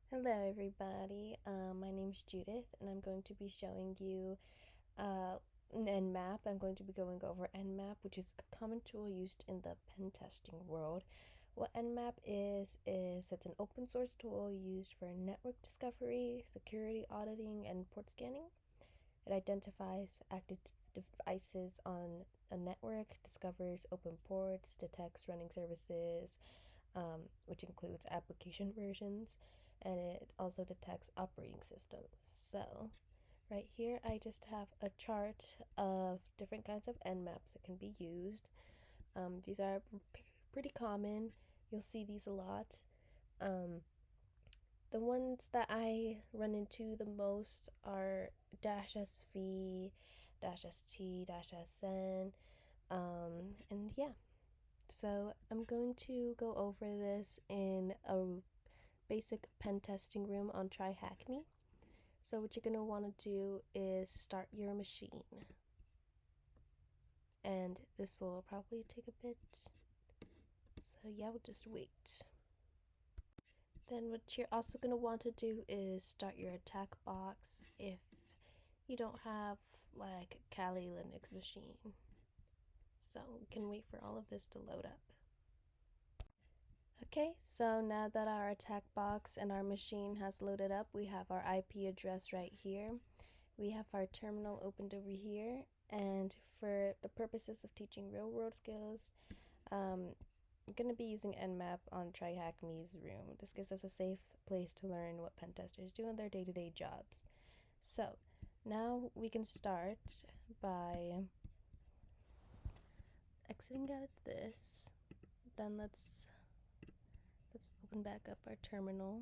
Hello everybody, my name is Judith and I'm going to be showing you Nmap. I'm going to be going over Nmap, which is a common tool used in the pen testing world. What Nmap is it's an open source tool used for network discovery, security auditing, and port scanning. It identifies active devices on a network, discovers open ports, detects running services, which includes application versions, and it also detects operating systems. So, right here, I just have a chart of different kinds of nmaps that can be used. These are pretty common. You'll see these a lot. The ones that I run into the most are -sv, -st, -sn, and yeah. So I'm going to go over this in a basic pen testing room on TryHackMe. So what you're going to want to do is start your machine. And this will probably take a bit. So yeah, we'll just wait. Then what you're also going to want to do is start your attack box if you don't have like Kali Linux machine. So we can wait for all of this to load up. Okay, so now that our attack box and our machine has loaded up, we have our IP address right here. We have our terminal opened over here, and for the purposes of teaching real world skills, I'm going to be using Nmap on TryHackMe's room. This gives us a safe place to learn what pen testers do in their day-to-day jobs. So now we can start by exiting out of this. Then let's open back up our terminal.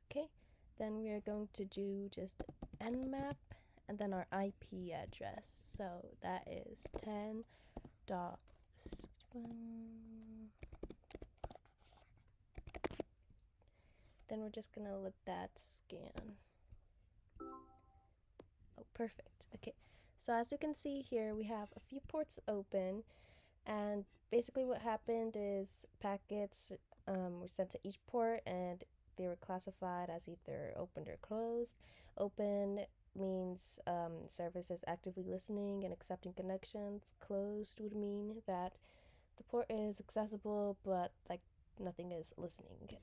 Okay, then we are going to do just nmap and then our IP address. So that is 10 dot. Then we're just gonna let that scan. Oh, perfect. Okay, so as you can see here, we have a few ports open, and basically what happened is packets were sent to each port, and they were classified as either opened or closed. Open means service is actively listening and accepting connections. Closed would mean that the port is accessible, but like nothing is listening.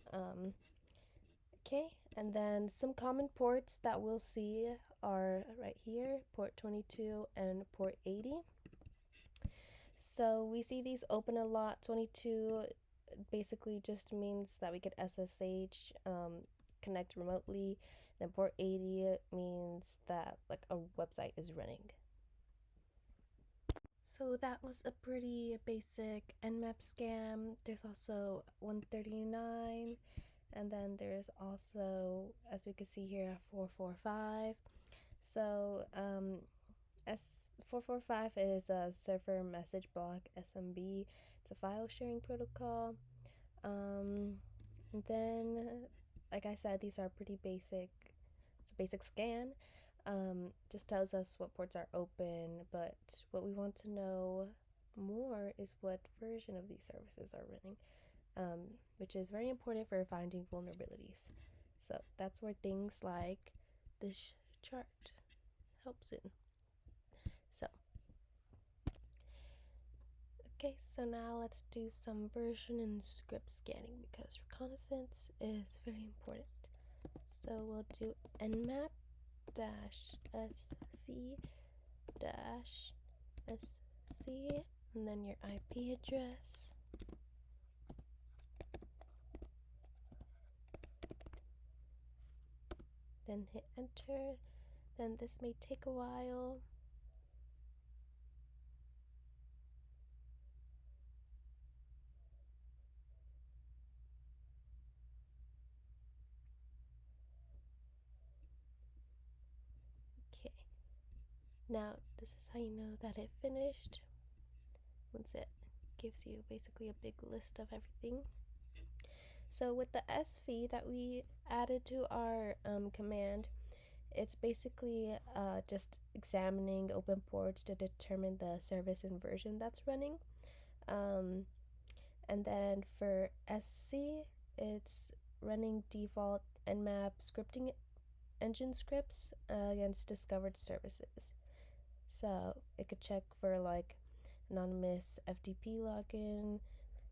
Okay, and then some common ports that we'll see are right here, port 22 and port 80. So we see these open a lot. 22 basically just means that we could SSH, connect remotely. Then port 80 means that like a website is running. So that was a pretty basic Nmap scam. There's also 139, and then there's also, as we can see here, 445. So S445 is a server message block SMB. It's a file sharing protocol. And then, like I said, these are pretty basic. It's a basic scan. Just tells us what ports are open, but what we want to know more is what version of these services are running, which is very important for finding vulnerabilities. So that's where things like this chart helps in. So, okay, so now let's do some version and script scanning because reconnaissance is very important. So we'll do nmap -sv -sc and then your IP address. Then hit enter. Then this may take a while. Okay. Now this is how you know that it finished. Once it gives you basically a big list of everything. So with the sv that we added to our command, it's basically just examining open ports to determine the service and version that's running. And then for SC, it's running default Nmap scripting engine scripts against discovered services. So it could check for like anonymous FTP login,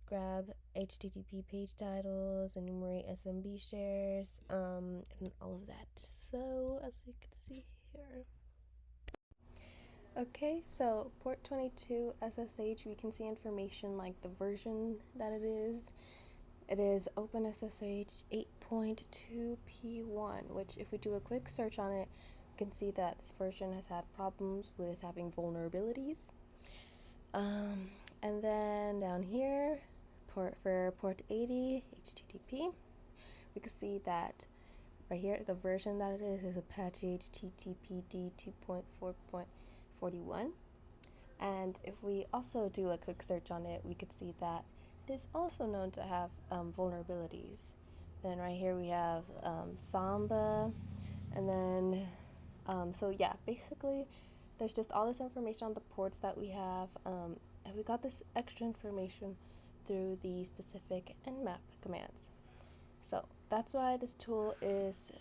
grab HTTP page titles, enumerate SMB shares, and all of that. So as you can see here. Okay, so port 22 SSH, we can see information like the version that it is. It is OpenSSH 8.2p1, which if we do a quick search on it, we can see that this version has had problems with having vulnerabilities. And then down here, for port 80 HTTP, we can see that right here, the version that it is Apache HTTPD 2.4.41. And if we also do a quick search on it, we could see that it is also known to have vulnerabilities. Then right here we have Samba, and then so yeah, basically there's just all this information on the ports that we have, and we got this extra information through the specific Nmap commands. So that's why this tool is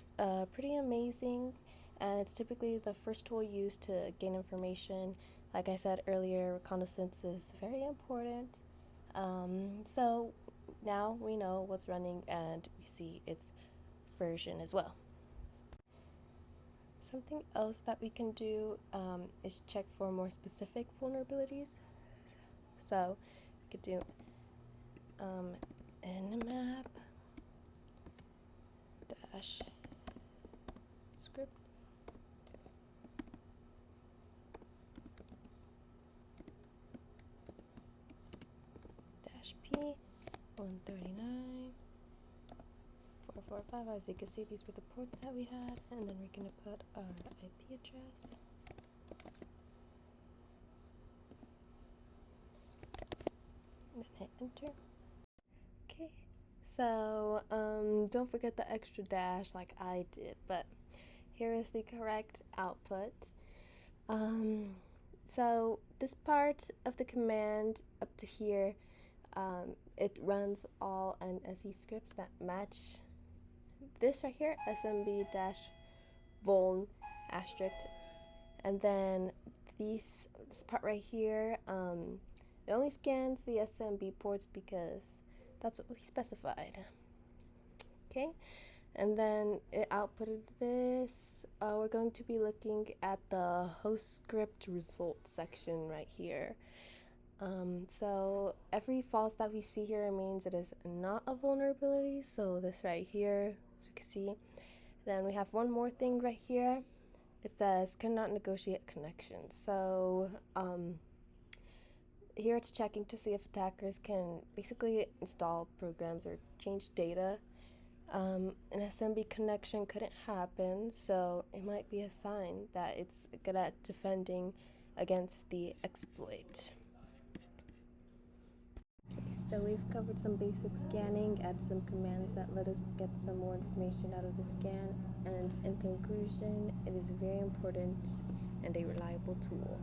pretty amazing, and it's typically the first tool used to gain information. Like I said earlier, reconnaissance is very important. So now we know what's running and we see its version as well. Something else that we can do is check for more specific vulnerabilities. So we could do nmap dash script dash p 139 445. As you can see, these were the ports that we had, and then we're gonna put our IP address. And then hit enter. Okay, so don't forget the extra dash like I did, but here is the correct output. So this part of the command up to here, it runs all NSE scripts that match this right here, smb-vuln asterisk, and then this part right here, it only scans the SMB ports because that's what we specified. Okay, and then it outputted this. We're going to be looking at the host script results section right here. So every false that we see here means it is not a vulnerability. So this right here, as you can see. Then we have one more thing right here. It says cannot negotiate connection. So here it's checking to see if attackers can basically install programs or change data. An SMB connection couldn't happen, so it might be a sign that it's good at defending against the exploit. Okay, so we've covered some basic scanning, added some commands that let us get some more information out of the scan, and in conclusion, it is very important and a reliable tool.